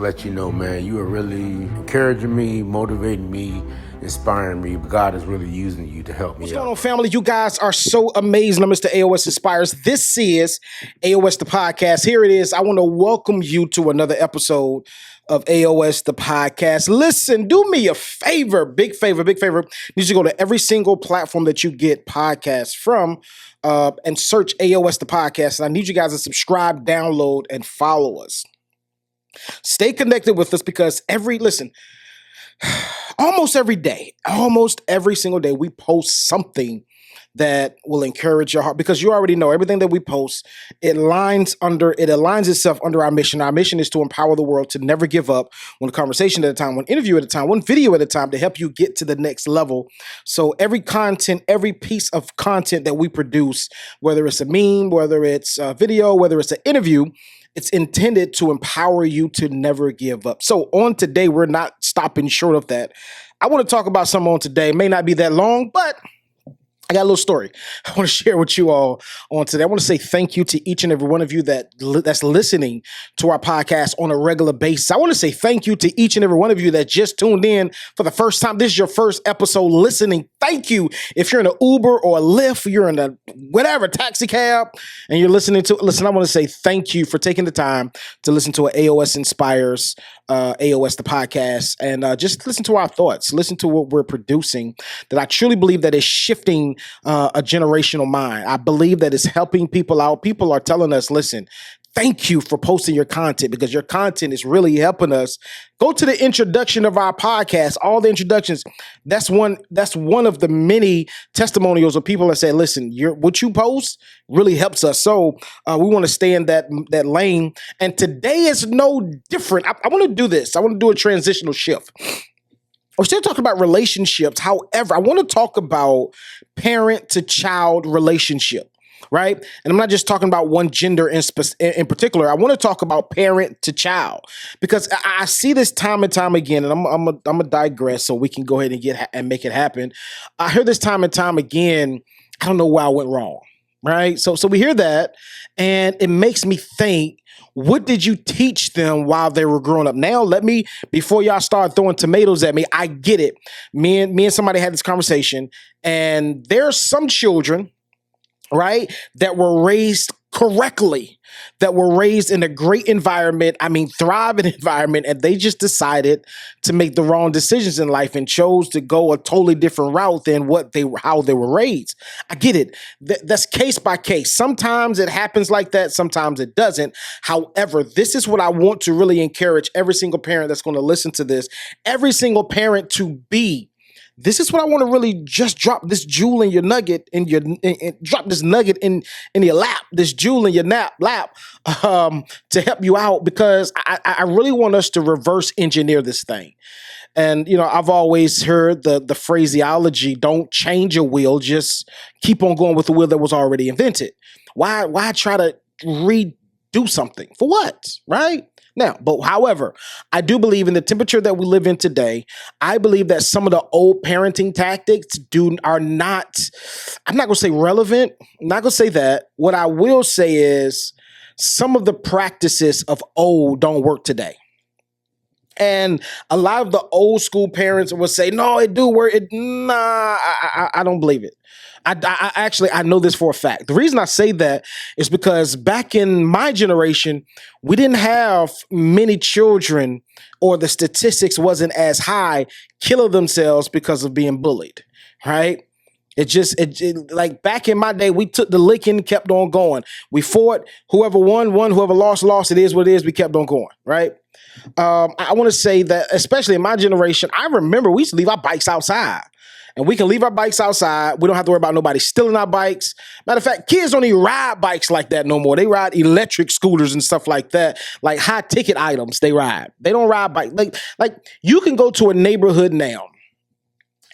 Let you know, man, you are really encouraging me, motivating me, inspiring me. God is really using you to help me What's out. going on, family? You guys are so amazing. I'm Mr. AOS Inspires. This is AOS the podcast. Here it is. I want to welcome you to another episode of AOS the podcast. Listen, do me a favor, big favor, big favor. You need to go to every single platform that you get podcasts from and search AOS the podcast. And I need you guys to subscribe, download, and follow us. Stay connected with us because almost every single day, we post something that will encourage your heart because you already know everything that we post, it aligns itself under our mission. Our mission is to empower the world to never give up, one conversation at a time, one interview at a time, one video at a time, to help you get to the next level. So every piece of content that we produce, whether it's a meme, whether it's a video, whether it's an interview, it's intended to empower you to never give up. So on today, we're not stopping short of that. I want to talk about something on today. It may not be that long, but I got a little story I want to share with you all on today. I want to say thank you to each and every one of you that's listening to our podcast on a regular basis. I want to say thank you to each and every one of you that just tuned in for the first time. This is your first episode listening. Thank you. If you're in an Uber or a Lyft, you're in a whatever taxi cab, and you're listening, I want to say thank you for taking the time to listen to an AOS Inspires, AOS the podcast, and just listen to our thoughts, listen to what we're producing. That I truly believe that is shifting a generational mind. I believe that it's helping people out. People are telling us, listen, thank you for posting your content because your content is really helping us. Go to the introduction of our podcast, all the introductions. That's one of the many testimonials of people that say, listen, what you post really helps us. So we want to stay in that lane. And today is no different. I want to do this. I want to do a transitional shift. We're still talking about relationships. However, I want to talk about parent to child relationship, right? And I'm not just talking about one gender in particular. I want to talk about parent to child because I see this time and time again, and I'm gonna digress so we can go ahead and make it happen. I hear this time and time again. I don't know where I went wrong, right? So we hear that, and it makes me think, what did you teach them while they were growing up? Now, before y'all start throwing tomatoes at me, I get it. Me and somebody had this conversation, and there are some children, right, that were raised correctly, that were raised in a great environment, thriving environment, and they just decided to make the wrong decisions in life and chose to go a totally different route than how they were raised. I get it. That's case by case. Sometimes it happens like that. Sometimes it doesn't. However, this is what I want to really encourage every single parent that's going to listen to this, every single parent to be. This is what I want to really just drop this jewel in your nugget, drop this nugget in your lap, this jewel in your lap to help you out, because I really want us to reverse engineer this thing. And, I've always heard the phraseology, don't change a wheel, just keep on going with the wheel that was already invented. Why try to redo something? For what, right? Now, but however, I do believe in the temperature that we live in today. I believe that some of the old parenting tactics are not, I'm not going to say relevant. I'm not going to say that. What I will say is some of the practices of old don't work today. And a lot of the old school parents will say, no, it do work. I don't believe it. I know this for a fact. The reason I say that is because back in my generation, we didn't have many children, or the statistics wasn't as high, killing themselves because of being bullied, right? Like back in my day, we took the licking, kept on going. We fought, whoever won, whoever lost. It is what it is. We kept on going, right? I want to say that, especially in my generation, I remember we used to leave our bikes outside. And we can leave our bikes outside. We don't have to worry about nobody stealing our bikes. Matter of fact, kids don't even ride bikes like that no more. They ride electric scooters and stuff like that, like high ticket items they ride. They don't ride bikes. Like you can go to a neighborhood now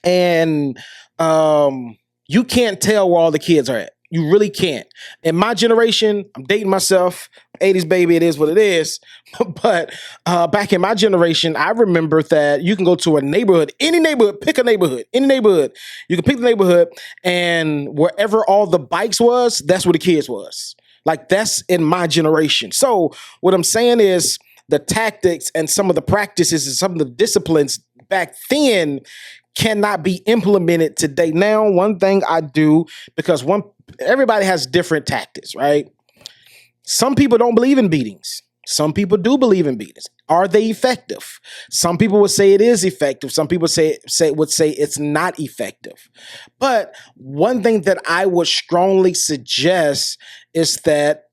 and you can't tell where all the kids are at. You really can't. In my generation, I'm dating myself, 80s baby, it is what it is. But back in my generation, I remember that you can go to a neighborhood, any neighborhood, pick a neighborhood, any neighborhood. You can pick the neighborhood, and wherever all the bikes was, that's where the kids was. Like, that's in my generation. So what I'm saying is, the tactics and some of the practices and some of the disciplines back then cannot be implemented today. Now, one thing I do, because everybody has different tactics, right? Some people don't believe in beatings. Some people do believe in beatings. Are they effective? Some people would say it is effective. Some people would say it's not effective. But one thing that I would strongly suggest is that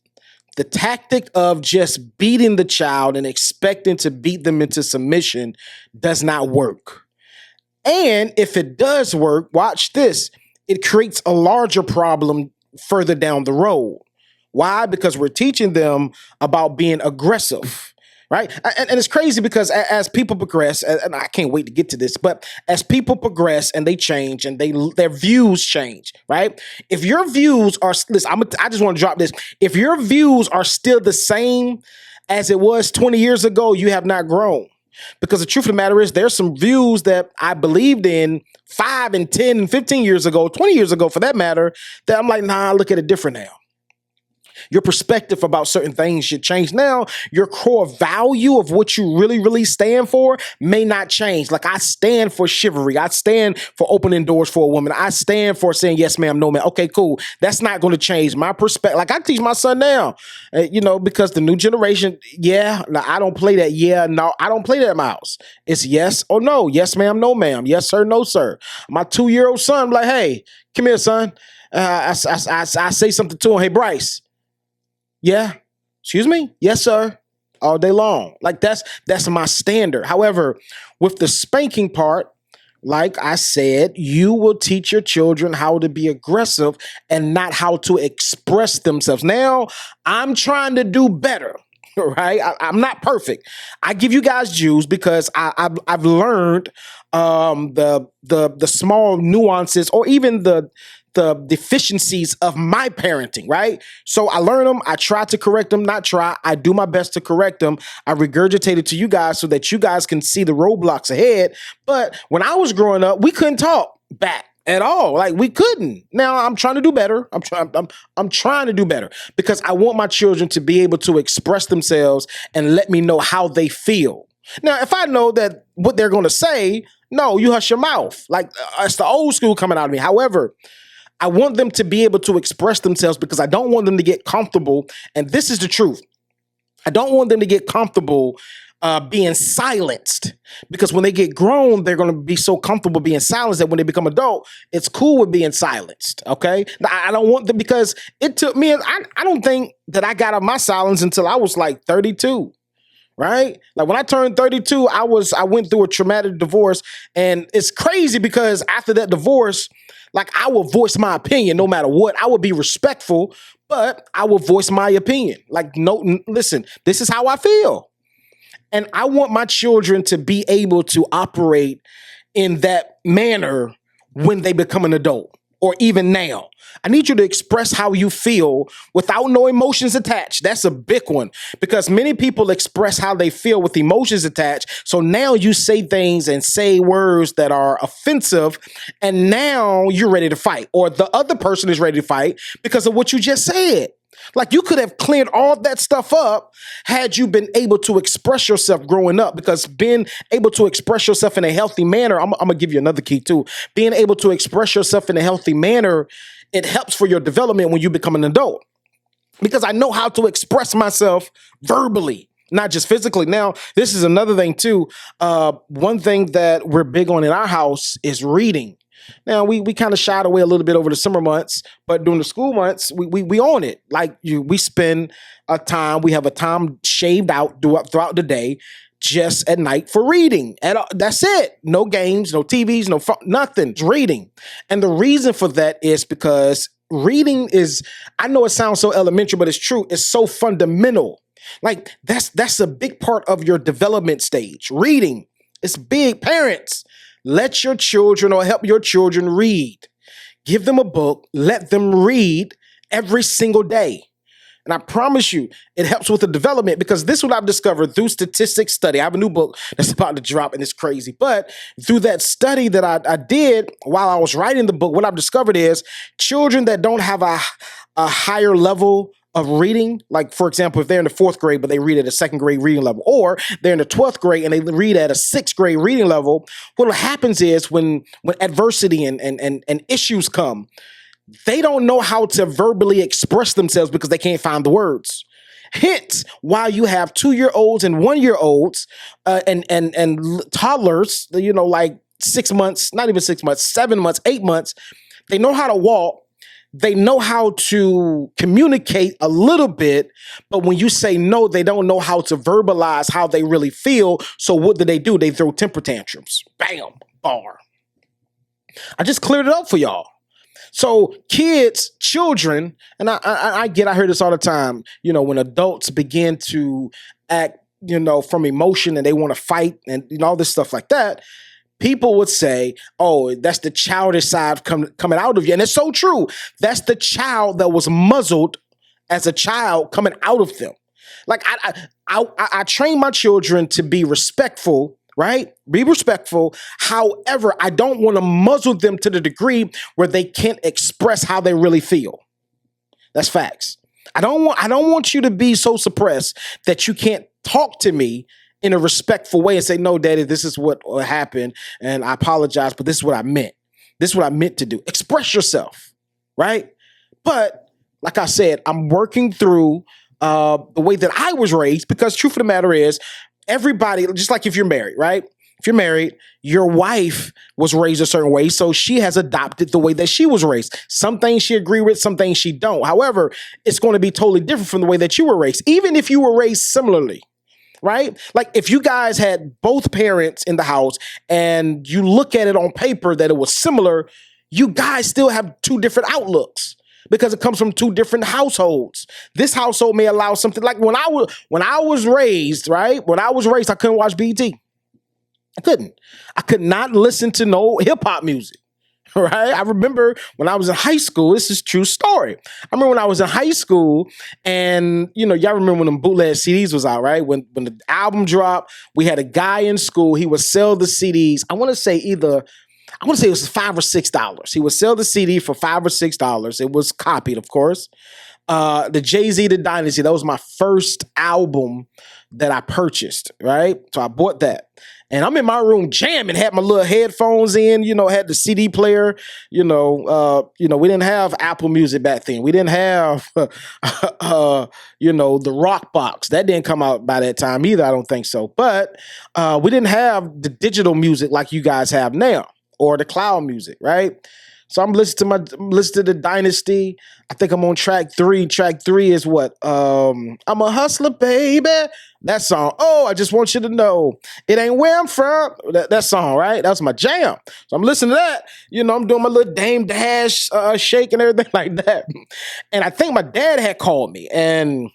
the tactic of just beating the child and expecting to beat them into submission does not work. And if it does work, watch this, it creates a larger problem further down the road. Why? Because we're teaching them about being aggressive, right? And it's crazy because as people progress, and I can't wait to get to this, but as people progress and they change and their views change, right? If your views are, listen, I just want to drop this. If your views are still the same as it was 20 years ago, you have not grown. Because the truth of the matter is there's some views that I believed in 5 and 10 and 15 years ago, 20 years ago for that matter, that I'm like, nah, I look at it different now. Your perspective about certain things should change. Now, your core value of what you really, really stand for may not change. Like I stand for chivalry. I stand for opening doors for a woman. I stand for saying yes, ma'am, no, ma'am. Okay, cool. That's not going to change my perspective. Like I teach my son now, because the new generation, I don't play that. Yeah, no, I don't play that in my house. It's yes or no. Yes, ma'am, no, ma'am. Yes, sir, no, sir. My 2-year-old son, I'm like, hey, come here, son. I say something to him. Hey, Bryce. Yeah. Excuse me? Yes, sir. All day long. Like that's my standard. However, with the spanking part, like I said, you will teach your children how to be aggressive and not how to express themselves. Now, I'm trying to do better. Right? I'm not perfect. I give you guys Jews because I've learned the small nuances or even the deficiencies of my parenting, right? So I learn them. I try to correct them, I do my best to correct them. I regurgitate it to you guys so that you guys can see the roadblocks ahead. But when I was growing up, we couldn't talk back at all. Like we couldn't. Now I'm trying to do better. I'm trying to do better because I want my children to be able to express themselves and let me know how they feel. Now, if I know that what they're going to say, no, you hush your mouth. Like it's the old school coming out of me. However, I want them to be able to express themselves because I don't want them to get comfortable. And this is the truth. I don't want them to get comfortable being silenced because when they get grown, they're going to be so comfortable being silenced that when they become adult, it's cool with being silenced. Okay. Now, I don't want them because it took me, I don't think that I got out of my silence until I was like 32. Right? Like when I turned 32, I went through a traumatic divorce, and it's crazy because after that divorce, like I will voice my opinion no matter what. I would be respectful, but I will voice my opinion. Like, no, listen, this is how I feel. And I want my children to be able to operate in that manner when they become an adult or even now. I need you to express how you feel without no emotions attached. That's a big one because many people express how they feel with emotions attached. So now you say things and say words that are offensive, and now you're ready to fight, or the other person is ready to fight because of what you just said. Like you could have cleared all that stuff up had you been able to express yourself growing up, because being able to express yourself in a healthy manner, I'm going to give you another key too. Being able to express yourself in a healthy manner, it helps for your development when you become an adult, because I know how to express myself verbally, not just physically. Now, this is another thing too. One thing that we're big on in our house is reading. Now we kind of shied away a little bit over the summer months, but during the school months, we own it. Like we spend we have a time shaved out throughout the day, just at night for reading. And that's it. No games, no TVs, no nothing. It's reading. And the reason for that is because reading is, I know it sounds so elementary, but it's true. It's so fundamental. Like that's a big part of your development stage. Reading. It's big. Parents, let your children or help your children read. Give them a book. Let them read every single day. And I promise you, it helps with the development, because this is what I've discovered through statistics study. I have a new book that's about to drop and it's crazy. But through that study that I did while I was writing the book, what I've discovered is children that don't have a higher level of reading. Like, for example, if they're in the 4th grade, but they read at a 2nd grade reading level, or they're in the 12th grade and they read at a 6th grade reading level, what happens is when adversity and issues come, they don't know how to verbally express themselves because they can't find the words. Hence, while you have 2-year-olds and 1-year-olds and toddlers, like 6 months, not even 6 months, 7 months, 8 months, they know how to walk. They know how to communicate a little bit, but when you say no, they don't know how to verbalize how they really feel. So what do? They throw temper tantrums. Bam, bar. I just cleared it up for y'all. So children, and I hear this all the time, when adults begin to act, from emotion and they want to fight and all this stuff like that, people would say, oh, that's the childish side coming out of you. And it's so true. That's the child that was muzzled as a child coming out of them. Like I train my children to be respectful, right? Be respectful. However, I don't want to muzzle them to the degree where they can't express how they really feel. That's facts. I don't want you to be so suppressed that you can't talk to me in a respectful way and say, no, Daddy, this is what happened, and I apologize, but this is what I meant. This is what I meant to do. Express yourself, right? But like I said, I'm working through the way that I was raised, because truth of the matter is, everybody, just like if you're married, right? If you're married, your wife was raised a certain way, so she has adopted the way that she was raised. Some things she agree with, some things she don't. However, it's going to be totally different from the way that you were raised, even if you were raised similarly. Right? Like if you guys had both parents in the house and you look at it on paper that it was similar, you guys still have 2 different outlooks because it comes from 2 different households. This household may allow something like when I was raised, right? When I was raised, I couldn't watch BET. I couldn't. I could not listen to no hip hop music. Right? I remember when I was in high school, this is a true story. I remember when I was in high school and, y'all remember when them bootleg CDs was out, right? When the album dropped, we had a guy in school, he would sell the CDs. I want to say it was $5 or $6. He would sell the CD for $5 or $6. It was copied, of course. The Jay-Z, The Dynasty, that was my first album that I purchased, right? So I bought that. And I'm in my room jamming, had my little headphones in, had the CD player, we didn't have Apple Music back then. We didn't have, the Rock Box. That didn't come out by that time either, I don't think so. But we didn't have the digital music like you guys have now, or the cloud music, right? So I'm listening to the Dynasty. I think I'm on track 3. Track 3 is what? I'm a hustler, baby. That song. Oh, I just want you to know it ain't where I'm from. That song, right? That's my jam. So I'm listening to that. I'm doing my little Dame Dash shake and everything like that. And I think my dad had called me, and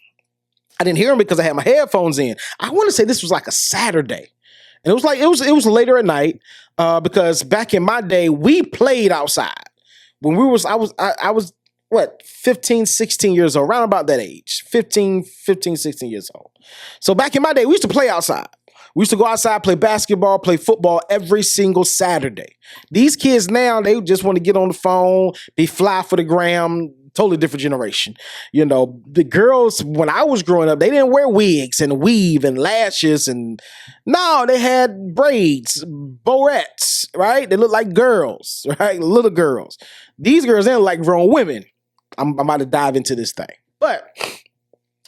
I didn't hear him because I had my headphones in. I want to say this was like a Saturday. And it was later at night because back in my day, we played outside. When I was what, 15, 16 years old, around about that age, 15, 16 years old. So back in my day, we used to play outside. We used to go outside, play basketball, play football every single Saturday. These kids now, they just want to get on the phone, be fly for the gram, totally different generation. The girls, when I was growing up, they didn't wear wigs and weave and lashes. And no, they had braids, bowettes, right? They look like girls, right? Little girls. These girls, they look like grown women. I'm about to dive into this thing. But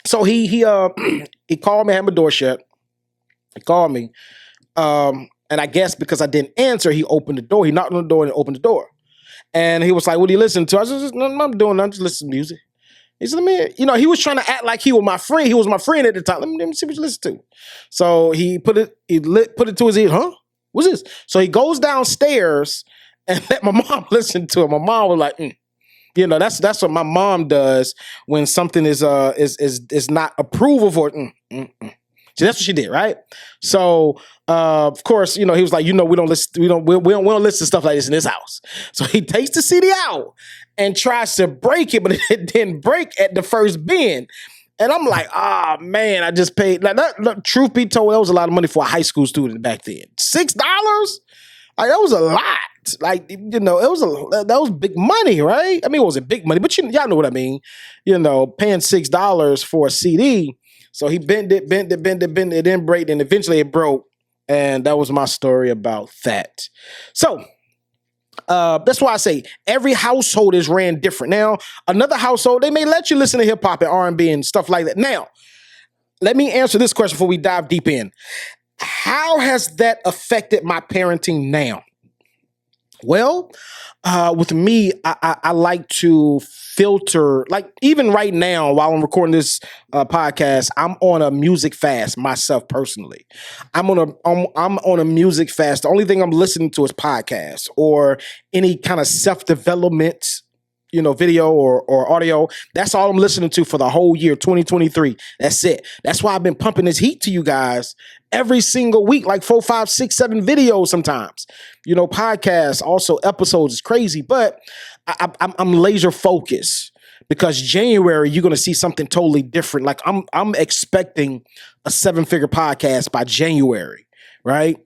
so he called me, I had my door shut. He called me. And I guess because I didn't answer, he opened the door. He knocked on the door and opened the door. And he was like, what are you listening to? I said, no, I'm doing nothing, just listening to music. He said, man, he was trying to act like he was my friend. He was my friend at the time. Let me see what you listen to. So he put it to his ear. Huh? What's this? So he goes downstairs and let my mom listen to it. My mom was like, that's what my mom does when something is not approval for it. So that's what she did, right? So of course, he was like, we don't listen to stuff like this in this house. So he takes the CD out and tries to break it, but it didn't break at the first bend. And I'm like, man, I just paid. Like, truth be told, that was a lot of money for a high school student back then. $6? Like, that was a lot. Like, you know, that was big money, right? I mean, it wasn't big money, but y'all know what I mean. You know, paying $6 for a CD. So he bent it, it didn't break, and eventually it broke. And that was my story about that. So that's why I say every household is ran different. Now, another household, they may let you listen to hip hop and R&B and stuff like that. Now, let me answer this question before we dive deep in. How has that affected my parenting now? Well, with me, I like to filter, like even right now while I'm recording this podcast, I'm on a music fast myself personally. I'm on a music fast. The only thing I'm listening to is podcasts or any kind of self-development, you know, video or audio. That's all I'm listening to for the whole year, 2023. That's it. That's why I've been pumping this heat to you guys every single week, like 4, 5, 6, 7 videos sometimes. You know, podcasts, also episodes is crazy, but I'm laser focused because January you're gonna see something totally different. Like I'm expecting a 7-figure podcast by January, right?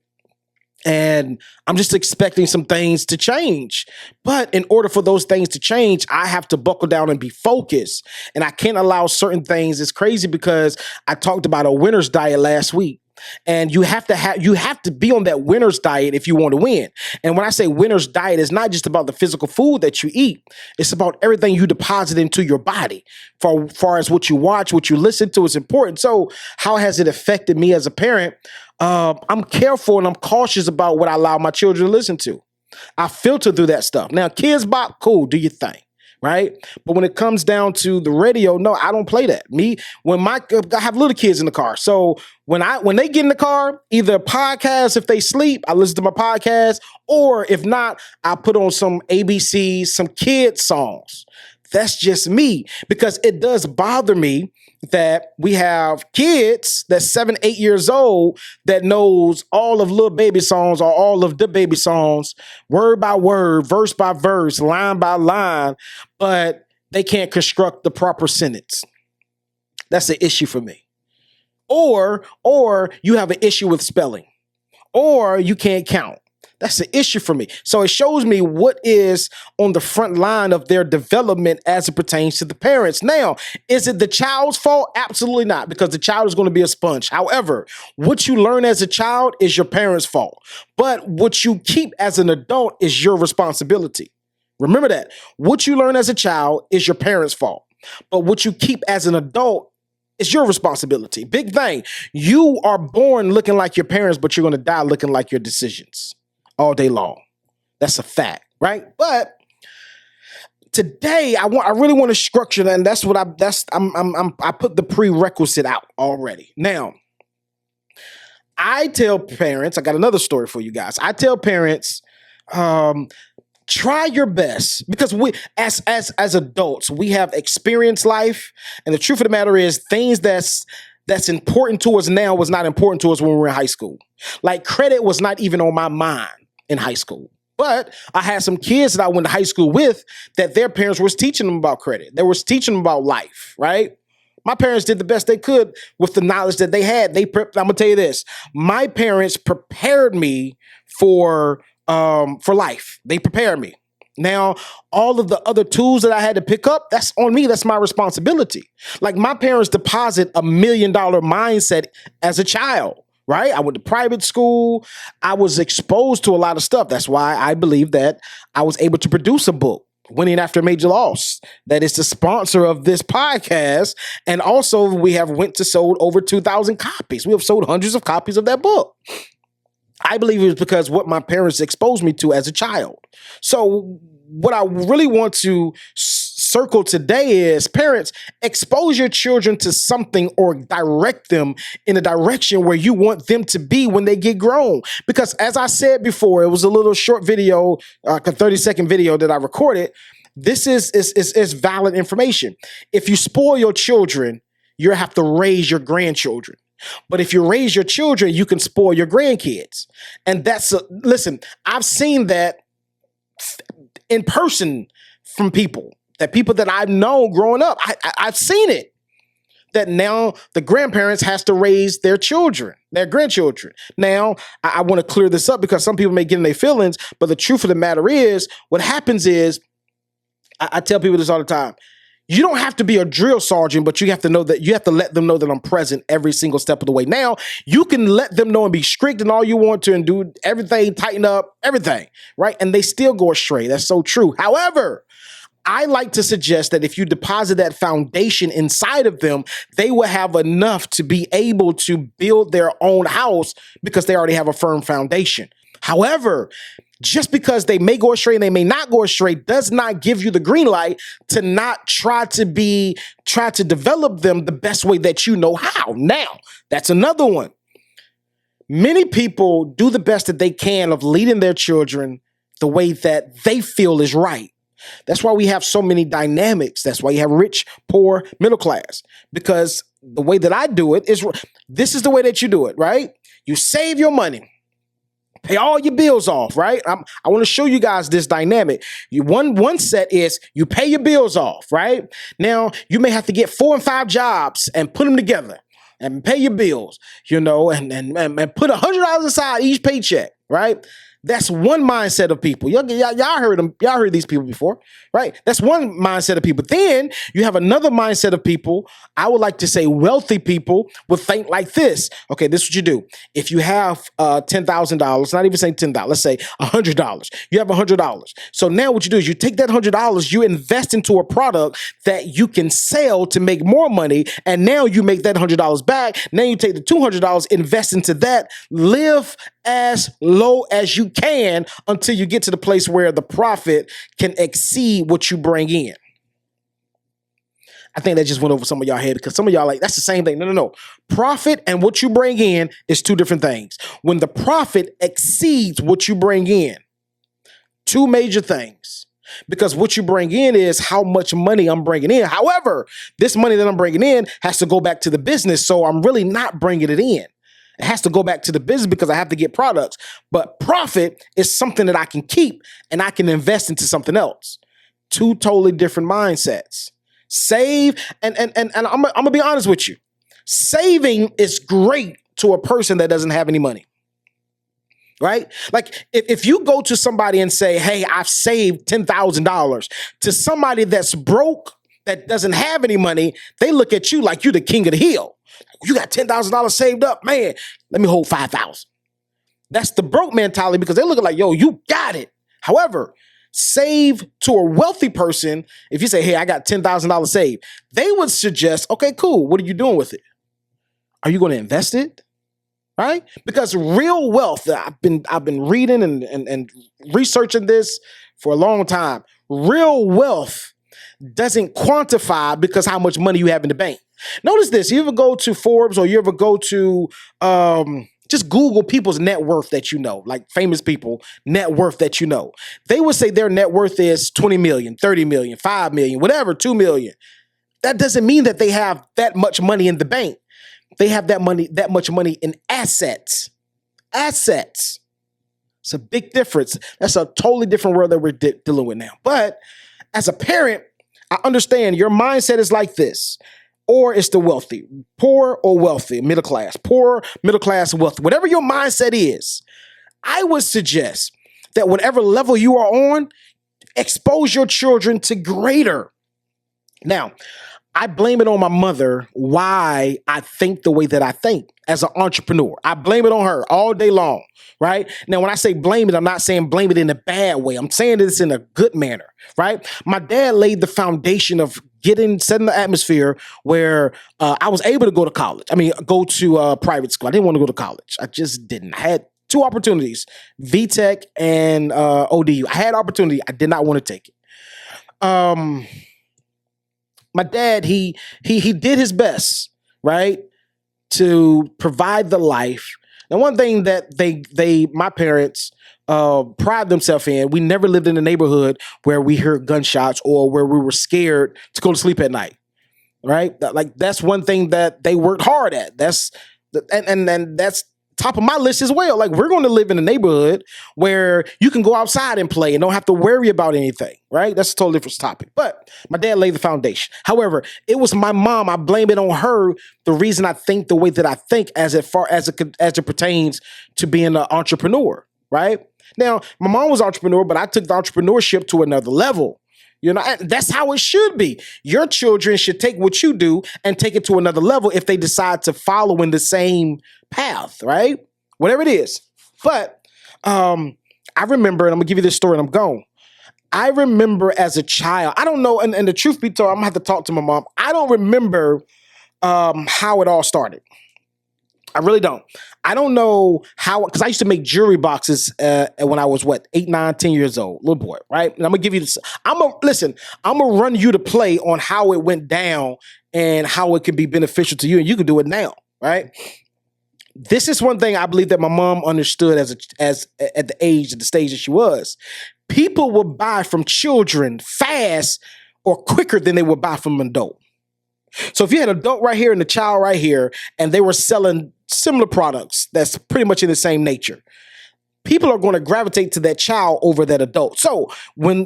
And I'm just expecting some things to change. But in order for those things to change, I have to buckle down and be focused. And I can't allow certain things. It's crazy because I talked about a winner's diet last week. And you have to be on that winner's diet if you want to win. And when I say winner's diet, it's not just about the physical food that you eat. It's about everything you deposit into your body. For far as what you watch, what you listen to is important. So how has it affected me as a parent? I'm careful and I'm cautious about what I allow my children to listen to. I filter through that stuff. Now, Kids Bop, cool, do your thing. Right. But when it comes down to the radio, no, I don't play that. I have little kids in the car. So when they get in the car, either podcast, if they sleep, I listen to my podcast, or if not, I put on some ABC, some kid songs. That's just me, because it does bother me that we have kids that's 7, 8 years old that knows all of Lil Baby songs or all of the Baby songs, word by word, verse by verse, line by line, but they can't construct the proper sentence. That's an issue for me. Or you have an issue with spelling, or you can't count. That's an issue for me. So it shows me what is on the front line of their development as it pertains to the parents. Now, is it the child's fault? Absolutely not, because the child is going to be a sponge. However, what you learn as a child is your parents' fault. But what you keep as an adult is your responsibility. Remember that. What you learn as a child is your parents' fault. But what you keep as an adult is your responsibility. Big thing. You are born looking like your parents, but you're going to die looking like your decisions all day long. That's a fact, right? But today I really want to structure that, and that's what I put the prerequisite out already. Now, I tell parents, I got another story for you guys. I tell parents, try your best, because we as adults, we have experienced life, and the truth of the matter is things that's important to us now was not important to us when we were in high school. Like credit was not even on my mind in high school. But I had some kids that I went to high school with that their parents was teaching them about credit. They was teaching them about life, right? My parents did the best they could with the knowledge that they had. I'm gonna tell you this. My parents prepared me for life. They prepared me. Now, all of the other tools that I had to pick up, that's on me. That's my responsibility. Like my parents deposit $1 million mindset as a child. Right? I went to private school. I was exposed to a lot of stuff. That's why I believe that I was able to produce a book, Winning After Major Loss, that is the sponsor of this podcast. And also we have sold over 2,000 copies. We have sold hundreds of copies of that book. I believe it was because what my parents exposed me to as a child. So what I really want to circle today is, parents, expose your children to something or direct them in a direction where you want them to be when they get grown. Because as I said before, it was a little short video, a 30-second video that I recorded. This is valid information. If you spoil your children, you have to raise your grandchildren. But if you raise your children, you can spoil your grandkids. And listen, I've seen that in person from people that I've known growing up. I've seen it. that now the grandparents has to raise their children, their grandchildren. Now, I want to clear this up because some people may get in their feelings, but the truth of the matter is, what happens is, I tell people this all the time. You don't have to be a drill sergeant, but you have to know that you have to let them know that I'm present every single step of the way. Now, you can let them know and be strict and all you want to and do everything, tighten up, everything, right? And they still go astray. That's so true. However, I like to suggest that if you deposit that foundation inside of them, they will have enough to be able to build their own house because they already have a firm foundation. However, just because they may go astray and they may not go astray does not give you the green light to not try to develop them the best way that you know how. Now, that's another one. Many people do the best that they can of leading their children the way that they feel is right. That's why we have so many dynamics. That's why you have rich, poor, middle class, because the way that I do it is, this is the way that you do it, right? You save your money. Pay all your bills off, right? I want to show you guys this dynamic. One set is you pay your bills off, right? Now, you may have to get 4 and 5 jobs and put them together and pay your bills, and put $100 aside each paycheck, right? That's one mindset of people. Y'all heard them. Y'all heard these people before, right? That's one mindset of people. Then you have another mindset of people. I would like to say wealthy people would think like this. Okay, this is what you do. If you have $10,000, not even saying $10, let's say $100. You have $100. So now what you do is you take that $100, you invest into a product that you can sell to make more money, and now you make that $100 back. Now you take the $200, invest into that, live as low as you can until you get to the place where the profit can exceed what you bring in. I think that just went over some of y'all head because some of y'all like, that's the same thing. No. Profit and what you bring in is two different things. When the profit exceeds what you bring in, two major things. Because what you bring in is how much money I'm bringing in. However, this money that I'm bringing in has to go back to the business, so I'm really not bringing it in. It has to go back to the business because I have to get products. But profit is something that I can keep and I can invest into something else. Two totally different mindsets. Save, and I'm gonna be honest with you. Saving is great to a person that doesn't have any money. Right? Like if you go to somebody and say, hey, I've saved $10,000, to somebody that's broke, that doesn't have any money, they look at you like you're the king of the hill. You got $10,000 saved up, man. Let me hold 5,000. That's the broke mentality because they're looking like, yo, you got it. However, save to a wealthy person. If you say, hey, I got $10,000 saved, they would suggest, okay, cool. What are you doing with it? Are you going to invest it? Right? Because real wealth, I've been reading and researching this for a long time. Real wealth doesn't quantify because how much money you have in the bank. Notice this. You ever go to Forbes or you ever go to just Google people's net worth that you know, like famous people, net worth that you know. They would say their net worth is 20 million, 30 million, 5 million, whatever, 2 million. That doesn't mean that they have that much money in the bank. They have that much money in assets. Assets. It's a big difference. That's a totally different world that we're dealing with now. But as a parent, I understand your mindset is like this. Or it's the wealthy, poor or wealthy, middle class, poor, middle class, wealthy. Whatever your mindset is, I would suggest that whatever level you are on, expose your children to greater. Now, I blame it on my mother why I think the way that I think as an entrepreneur. I blame it on her all day long, right? Now, when I say blame it, I'm not saying blame it in a bad way. I'm saying this in a good manner, right? My dad laid the foundation of setting the atmosphere where I was able to go to college. I mean, go to private school. I didn't want to go to college. I just didn't. I had 2 opportunities, VTech and ODU. I had opportunity. I did not want to take it. My dad, he did his best, right, to provide the life. And one thing that my parents pride themselves in, we never lived in a neighborhood where we heard gunshots or where we were scared to go to sleep at night, right? Like that's one thing that they worked hard at. And that's top of my list as well. Like, we're going to live in a neighborhood where you can go outside and play and don't have to worry about anything, right? That's a totally different topic. But my dad laid the foundation. However, it was my mom. I blame it on her. The reason I think the way that I think as it pertains to being an entrepreneur, right? Now, my mom was an entrepreneur, but I took the entrepreneurship to another level. You know, and that's how it should be. Your children should take what you do and take it to another level if they decide to follow in the same path, right? Whatever it is. But I remember, and I'm gonna give you this story and I'm gone. I remember as a child, I don't know, and the truth be told, I'm gonna have to talk to my mom. I don't remember how it all started. I really don't. I don't know how, because I used to make jewelry boxes when I was, 8, 9, 10 years old, little boy, right? And I'm going to give you this. I'm going to run you to play on how it went down and how it can be beneficial to you, and you can do it now, right? This is one thing I believe that my mom understood as at the stage that she was. People would buy from children fast or quicker than they would buy from an adult. So if you had an adult right here and a child right here, and they were selling similar products that's pretty much in the same nature, people are going to gravitate to that child over that adult. So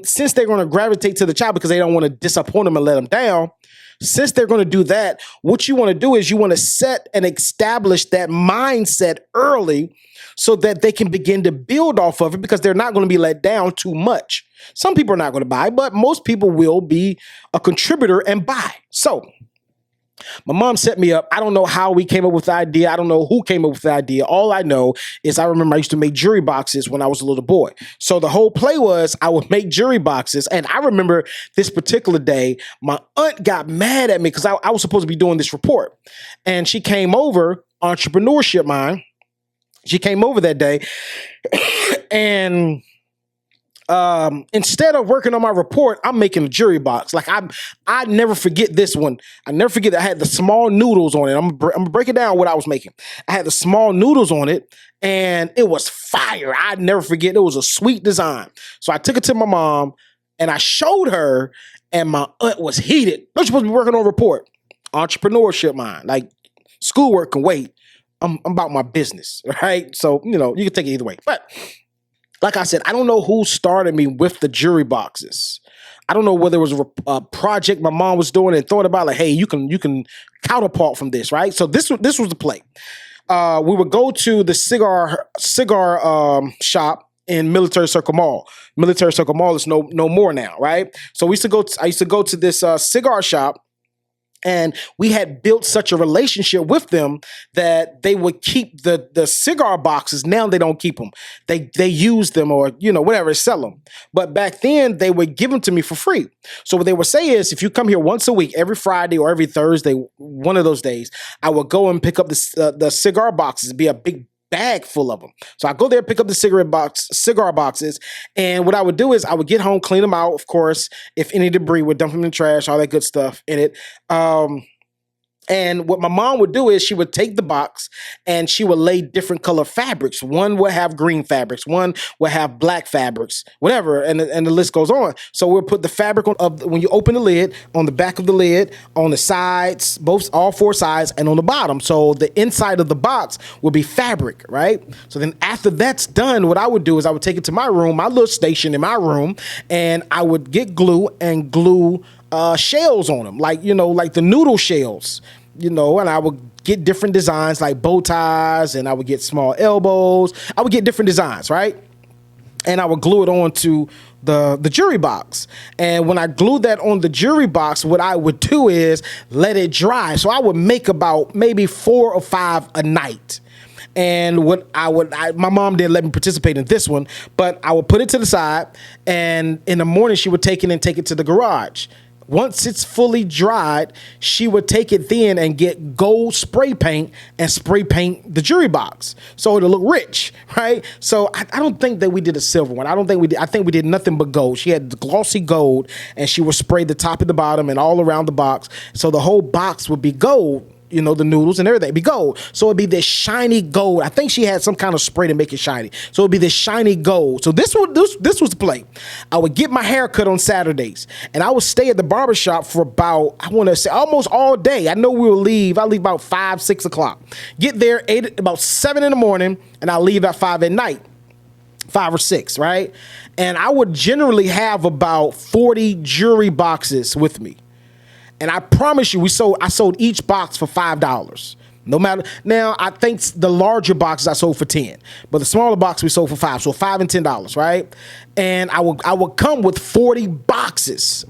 since they're going to gravitate to the child because they don't want to disappoint them and let them down, since they're going to do that, what you want to do is you want to set and establish that mindset early so that they can begin to build off of it, because they're not going to be let down too much. Some people are not going to buy, but most people will be a contributor and buy. So my mom set me up. I don't know how we came up with the idea. I don't know who came up with the idea. All I know is I remember I used to make jewelry boxes when I was a little boy. So the whole play was I would make jewelry boxes. And I remember this particular day, my aunt got mad at me because I was supposed to be doing this report. And she came over, entrepreneurship mind. She came over that day and instead of working on my report, I'm making a jewelry box. Like I never forget this one. I never forget that I had the small noodles on it. I'm gonna break it down what I was making. I had the small noodles on it, and it was fire. I'd never forget. It was a sweet design. So I took it to my mom, and I showed her, and my aunt was heated. You're supposed to be working on a report. Entrepreneurship mind. Like, schoolwork can wait. I'm about my business, right? So, you can take it either way. But like I said, I don't know who started me with the jewelry boxes. I don't know whether it was a project my mom was doing and thought about, like, hey, you can counterpart from this, right? So this was the play. We would go to the cigar shop in Military Circle Mall. Military Circle Mall is no more now, right? So I used to go to this cigar shop. And we had built such a relationship with them that they would keep the cigar boxes. Now they don't keep them. They use them, or, whatever, sell them. But back then they would give them to me for free. So what they would say is, if you come here once a week, every Friday or every Thursday, one of those days, I would go and pick up the cigar boxes. It'd be a big bag full of them. So I go there, pick up the cigar boxes, and what I would do is I would get home, clean them out, of course. If any debris, would dump them in the trash, all that good stuff in it. And what my mom would do is she would take the box and she would lay different color fabrics. One would have green fabrics, one would have black fabrics, whatever, and the list goes on. So we'll put the fabric when you open the lid, on the back of the lid, on the sides, all four sides, and on the bottom. So the inside of the box will be fabric, right? So then after that's done, what I would do is I would take it to my room, my little station in my room, and I would get glue and glue shells on them, like the noodle shells, and I would get different designs like bow ties, and I would get small elbows. I would get different designs, right? And I would glue it onto the jewelry box. And when I glued that on the jewelry box, what I would do is let it dry. So I would make about maybe 4 or 5 a night. And my mom didn't let me participate in this one, but I would put it to the side, and in the morning she would take it to the garage. Once it's fully dried, she would take it then and get gold spray paint and spray paint the jewelry box so it'll look rich, right? So I don't think that we did a silver one. I think we did nothing but gold. She had the glossy gold, and she would spray the top and the bottom and all around the box. So the whole box would be gold. you know, the noodles and everything. It'd be gold. So it'd be this shiny gold. I think she had some kind of spray to make it shiny. So it'd be this shiny gold. So this was the play. I would get my hair cut on Saturdays, and I would stay at the barbershop for about, I want to say, almost all day. I know we will leave. I leave about 5, 6 o'clock. Get there about 7 in the morning, and I leave at 5 at night. 5 or 6, right? And I would generally have about 40 jewelry boxes with me. And I promise you, I sold each box for $5. No matter, now I think the larger boxes I sold for 10, but the smaller box we sold for $5, so $5 and $10, right? And I would come with 40 boxes.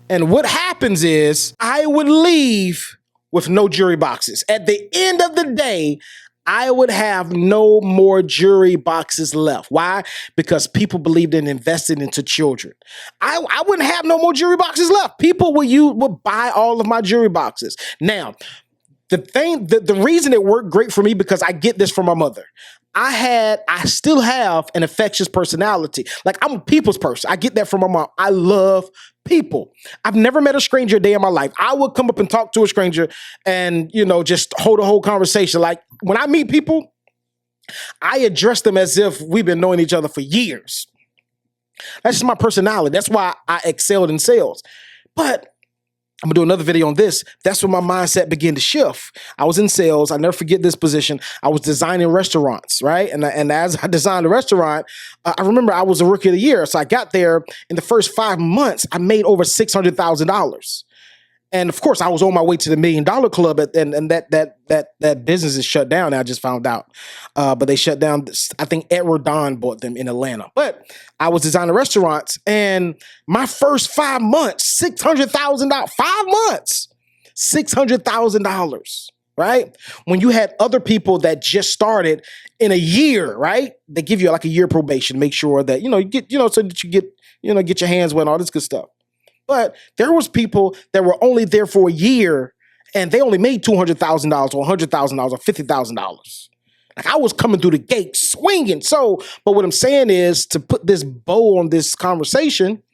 And what happens is I would leave with no jewelry boxes. At the end of the day, I would have no more jewelry boxes left. Why? Because people believed in investing into children. I wouldn't have no more jewelry boxes left. People would buy all of my jewelry boxes. Now, the reason it worked great for me, because I get this from my mother. I still have an infectious personality. Like, I'm a people's person. I get that from my mom. I love people. I've never met a stranger a day in my life. I would come up and talk to a stranger and, you know, just hold a whole conversation. Like, when I meet people, I address them as if we've been knowing each other for years. That's just my personality. That's why I excelled in sales. But I'm gonna do another video on this. That's when my mindset began to shift. I was in sales. I never forget this position. I was designing restaurants, right? And as I designed a restaurant, I remember I was a rookie of the year. So I got there in the first 5 months, I made over $600,000. And of course, I was on my way to the $1 Million Club, and that business is shut down. I just found out, but they shut down. I think Edward Don bought them in Atlanta. But I was designing restaurants, and my first 5 months, $600,000. 5 months, $600,000. Right? When you had other people that just started in a year, right? They give you like a year probation, make sure that you get so that you get your hands wet, all this good stuff. But there was people that were only there for a year, and they only made $200,000 or $100,000 or $50,000. Like, I was coming through the gate swinging. So, but what I'm saying is, to put this bow on this conversation,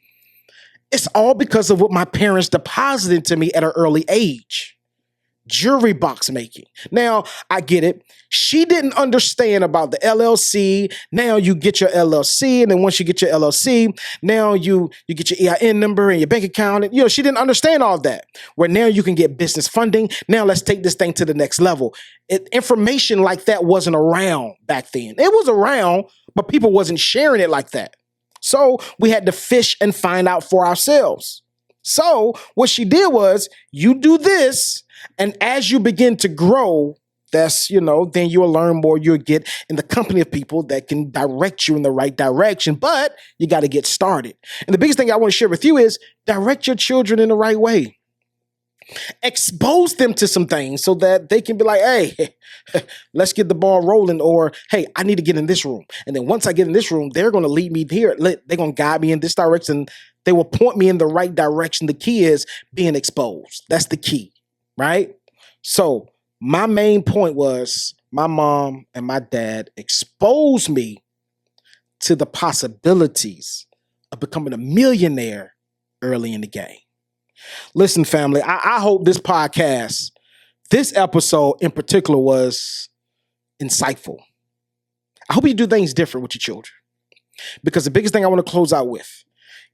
it's all because of what my parents deposited into me at an early age. Jewelry box making. Now, I get it. She didn't understand about the LLC. Now you get your LLC, and then once you get your LLC, now you get your EIN number and your bank account. And, she didn't understand all that. Where now you can get business funding. Now let's take this thing to the next level. Information like that wasn't around back then. It was around, but people wasn't sharing it like that. So we had to fish and find out for ourselves. So what she did was, you do this, and as you begin to grow, then you'll learn more. You'll get in the company of people that can direct you in the right direction, but you got to get started. And the biggest thing I want to share with you is, direct your children in the right way. Expose them to some things so that they can be like, hey, let's get the ball rolling, or, hey, I need to get in this room. And then once I get in this room, they're going to lead me here. They're going to guide me in this direction. They will point me in the right direction. The key is being exposed. That's the key, right? So my main point was, my mom and my dad exposed me to the possibilities of becoming a millionaire early in the game. Listen, family, I hope this podcast, this episode in particular, was insightful. I hope you do things different with your children. Because the biggest thing I want to close out with,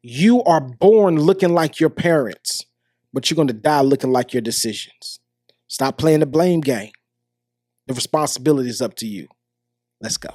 you are born looking like your parents, but you're going to die looking like your decisions. Stop playing the blame game. The responsibility is up to you. Let's go.